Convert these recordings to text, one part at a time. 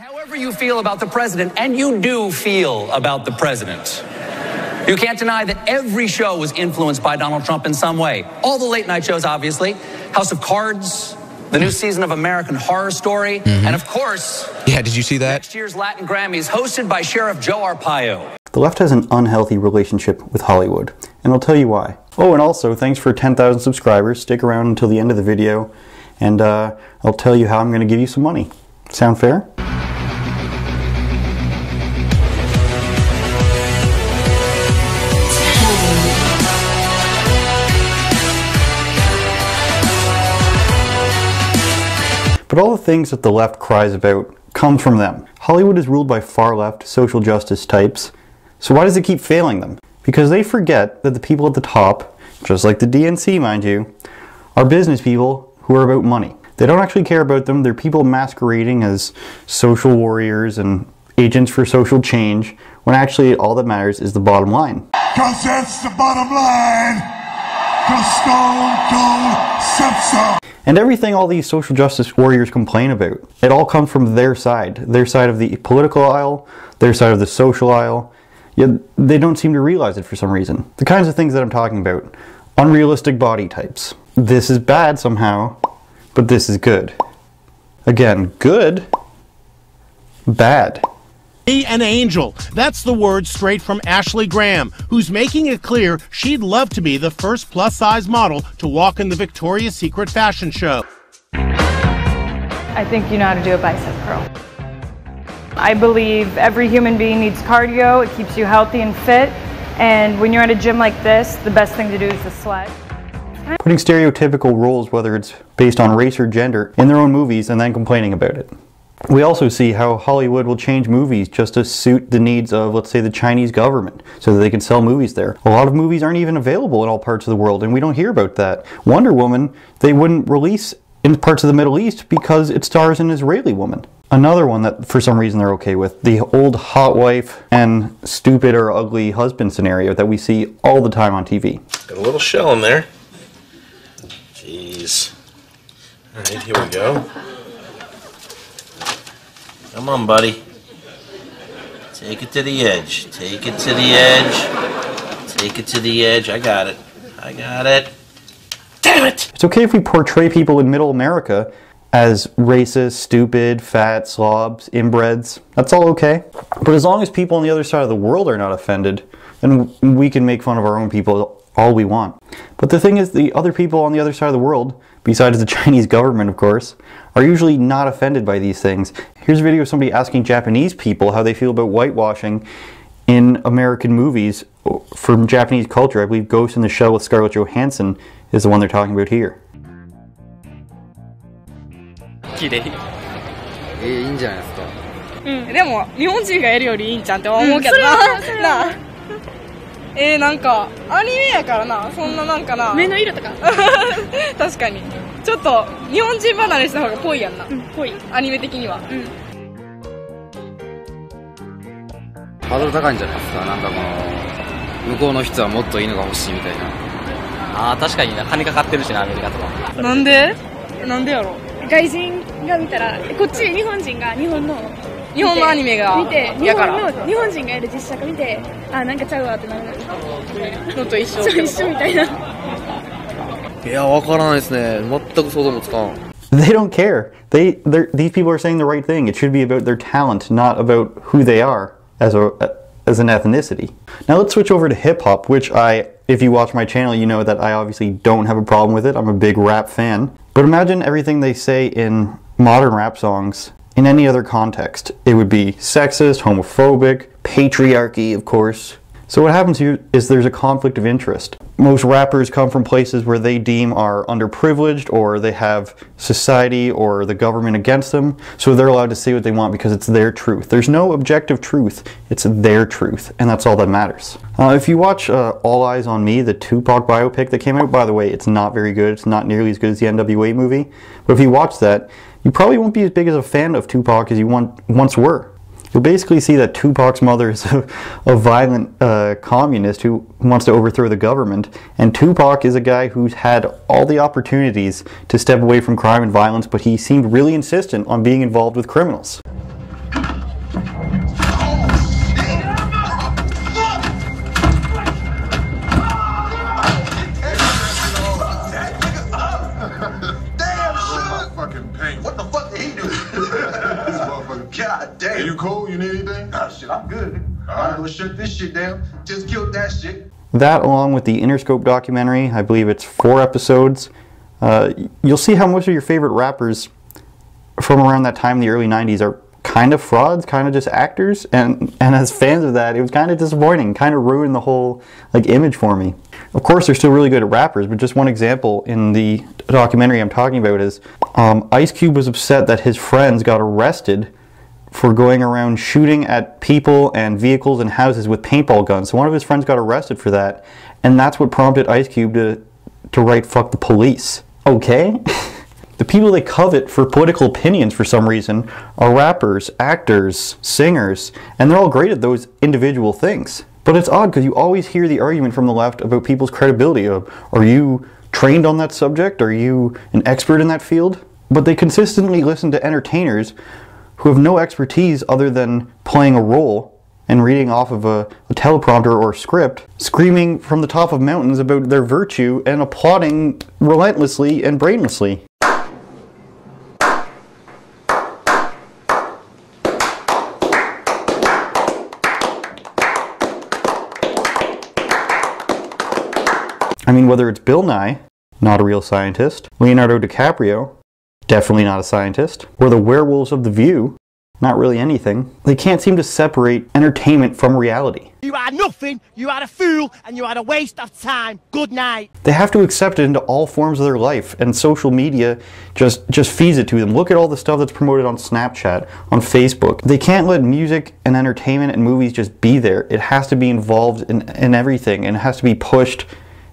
However you feel about the president, and you do feel about the president, you can't deny that every show was influenced by Donald Trump in some way. All the late night shows, obviously. House of Cards, the new season of American Horror Story, and of course... Yeah, did you see that? Next year's Latin Grammys, hosted by Sheriff Joe Arpaio. The left has an unhealthy relationship with Hollywood, and I'll tell you why. Oh, and also, thanks for 10,000 subscribers. Stick around until the end of the video, and I'll tell you how I'm going to give you some money. Sound fair? But all the things that the left cries about come from them. Hollywood is ruled by far-left social justice types, so why does it keep failing them? Because they forget that the people at the top, just like the DNC mind you, are business people who are about money. They don't actually care about them. They're people masquerading as social warriors and agents for social change, when actually all that matters is the bottom line. 'Cause that's the bottom line! 'Cause Stone Cold said so! And everything all these social justice warriors complain about, it all comes from their side of the political aisle, their side of the social aisle, yet they don't seem to realize it for some reason. The kinds of things that I'm talking about. Unrealistic body types. This is bad somehow, but this is good. Again, good, bad. An angel. That's the word straight from Ashley Graham, who's making it clear she'd love to be the first plus-size model to walk in the Victoria's Secret fashion show. I think you know how to do a bicep curl. I believe every human being needs cardio. It keeps you healthy and fit. And when you're at a gym like this, the best thing to do is to sweat. Putting stereotypical roles, whether it's based on race or gender, in their own movies and then complaining about it. We also see how Hollywood will change movies just to suit the needs of, let's say, the Chinese government, so that they can sell movies there. A lot of movies aren't even available in all parts of the world, and we don't hear about that. Wonder Woman, they wouldn't release in parts of the Middle East because it stars an Israeli woman. Another one that, for some reason, they're okay with. The old hot wife and stupid or ugly husband scenario that we see all the time on TV. Got a little shell in there. Jeez. Alright, here we go. Come on, buddy. Take it to the edge. Take it to the edge. Take it to the edge. I got it. I got it. Damn it! It's okay if we portray people in Middle America as racist, stupid, fat, slobs, inbreds. That's all okay. But as long as people on the other side of the world are not offended, then we can make fun of our own people all we want. But the thing is, the other people on the other side of the world, besides the Chinese government of course, are usually not offended by these things. Here's a video of somebody asking Japanese people how they feel about whitewashing in American movies from Japanese culture. I believe Ghost in the Shell with Scarlett Johansson is the one they're talking about here. 綺麗。いいんじゃないですか。でも日本人がやるよりいいんじゃんって思うけどな。なんかアニメやからな、そんななんかな。目の色とか。確かに。ちょっと日本人離れした方がぽいやんな。ぽい。アニメ的には。ハードル高いんじゃないですか。なんかこの向こうの人はもっといいのが欲しいみたいな。ああ確かにな、金かかってるしなアメリカとか。なんで？なんでやろ。外人が見たら、こっち日本人が日本のアニメが見て、日本人がやる実写化見て、あ、なんかちゃうわってなるのと一緒みたいな。いや、わからないですね。全く想像もつかん。They don't care. These people are saying the right thing. It should be about their talent, not about who they are as an ethnicity. Now let's switch over to hip-hop, which if you watch my channel, you know that I obviously don't have a problem with it. I'm a big rap fan. But imagine everything they say in modern rap songs in any other context. It would be sexist, homophobic, patriarchy, of course. So what happens here is there's a conflict of interest. Most rappers come from places where they deem are underprivileged, or they have society or the government against them, so they're allowed to say what they want because it's their truth. There's no objective truth, it's their truth, and that's all that matters. If you watch All Eyes on Me, the Tupac biopic that came out, by the way, it's not very good, it's not nearly as good as the NWA movie, but if you watch that, you probably won't be as big as a fan of Tupac as you once were. You'll basically see that Tupac's mother is a violent communist who wants to overthrow the government, and Tupac is a guy who's had all the opportunities to step away from crime and violence, but he seemed really insistent on being involved with criminals. God damn. You cool? You need anything? Nah, shit, I'm good. I'm gonna shut this shit down. Just killed that shit. That, along with the Interscope documentary, I believe it's 4 episodes, you'll see how most of your favorite rappers from around that time in the early 90s are kind of frauds, kind of just actors, and as fans of that, it was kind of disappointing, kind of ruined the whole image for me. Of course, they're still really good at rappers, but just one example in the documentary I'm talking about is Ice Cube was upset that his friends got arrested for going around shooting at people and vehicles and houses with paintball guns. So one of his friends got arrested for that, and that's what prompted Ice Cube to write "fuck the police." Okay? The people they covet for political opinions for some reason are rappers, actors, singers, and they're all great at those individual things. But it's odd because you always hear the argument from the left about people's credibility of, are you trained on that subject? Are you an expert in that field? But they consistently listen to entertainers who have no expertise other than playing a role and reading off of a teleprompter or script, screaming from the top of mountains about their virtue and applauding relentlessly and brainlessly. I mean, whether it's Bill Nye, not a real scientist, Leonardo DiCaprio, definitely not a scientist, or the werewolves of The View, not really anything, they can't seem to separate entertainment from reality. You are nothing, you are a fool, and you are a waste of time. Good night. They have to accept it into all forms of their life, and social media just feeds it to them. Look at all the stuff that's promoted on Snapchat, on Facebook. They can't let music and entertainment and movies just be there. It has to be involved in everything, and it has to be pushed.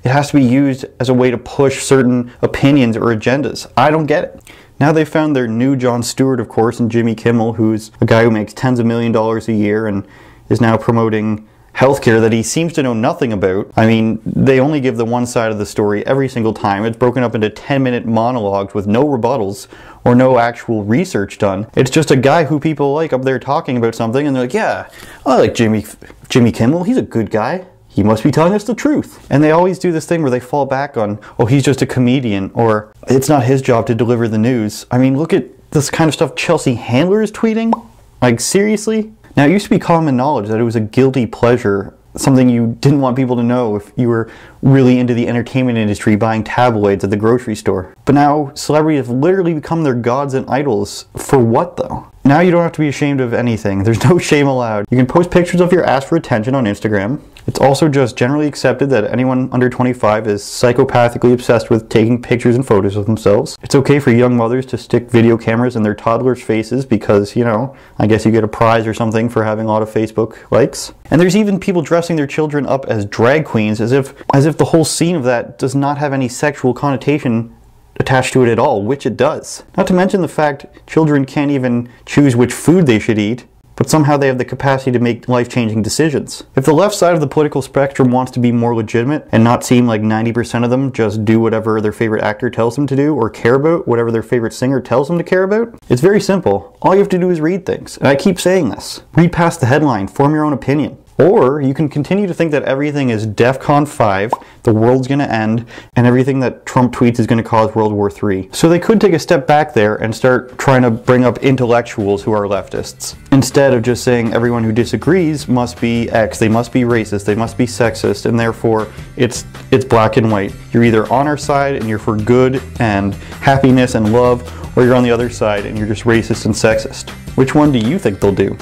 It has to be used as a way to push certain opinions or agendas. I don't get it. Now they found their new Jon Stewart, of course, in Jimmy Kimmel, who's a guy who makes tens of $millions a year and is now promoting healthcare that he seems to know nothing about. I mean, they only give the one side of the story every single time. It's broken up into 10-minute monologues with no rebuttals or no actual research done. It's just a guy who people like up there talking about something, and they're like, yeah, I like Jimmy Kimmel. He's a good guy. He must be telling us the truth. And they always do this thing where they fall back on, oh, he's just a comedian, or it's not his job to deliver the news. I mean, look at this kind of stuff Chelsea Handler is tweeting. Like, seriously? Now, it used to be common knowledge that it was a guilty pleasure, something you didn't want people to know if you were really into the entertainment industry buying tabloids at the grocery store. But now, celebrities have literally become their gods and idols. For what, though? Now you don't have to be ashamed of anything. There's no shame allowed. You can post pictures of your ass for attention on Instagram. It's also just generally accepted that anyone under 25 is psychopathically obsessed with taking pictures and photos of themselves. It's okay for young mothers to stick video cameras in their toddlers' faces because, you know, I guess you get a prize or something for having a lot of Facebook likes. And there's even people dressing their children up as drag queens as if the whole scene of that does not have any sexual connotation attached to it at all, which it does. Not to mention the fact children can't even choose which food they should eat, but somehow they have the capacity to make life-changing decisions. If the left side of the political spectrum wants to be more legitimate and not seem like 90% of them just do whatever their favorite actor tells them to do or care about whatever their favorite singer tells them to care about, it's very simple. All you have to do is read things. And I keep saying this. Read past the headline, form your own opinion. Or you can continue to think that everything is DEFCON 5, the world's going to end, and everything that Trump tweets is going to cause World War III. So they could take a step back there and start trying to bring up intellectuals who are leftists, instead of just saying everyone who disagrees must be X, they must be racist, they must be sexist, and therefore it's black and white. You're either on our side and you're for good and happiness and love, or you're on the other side and you're just racist and sexist. Which one do you think they'll do?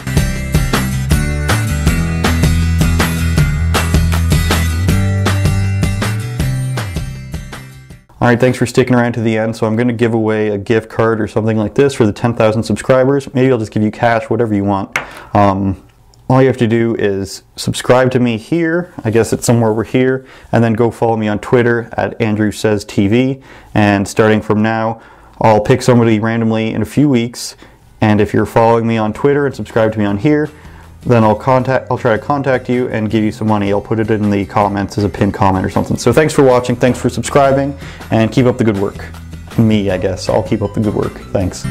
Alright, thanks for sticking around to the end. So I'm going to give away a gift card or something like this for the 10,000 subscribers. Maybe I'll just give you cash, whatever you want. All you have to do is subscribe to me here. I guess it's somewhere over here. And then go follow me on Twitter at AndrewSaysTV. And starting from now, I'll pick somebody randomly in a few weeks. And if you're following me on Twitter and subscribe to me on here, then I'll try to contact you and give you some money. I'll put it in the comments as a pinned comment or something. So thanks for watching, thanks for subscribing, and keep up the good work. Me, I guess. I'll keep up the good work. Thanks.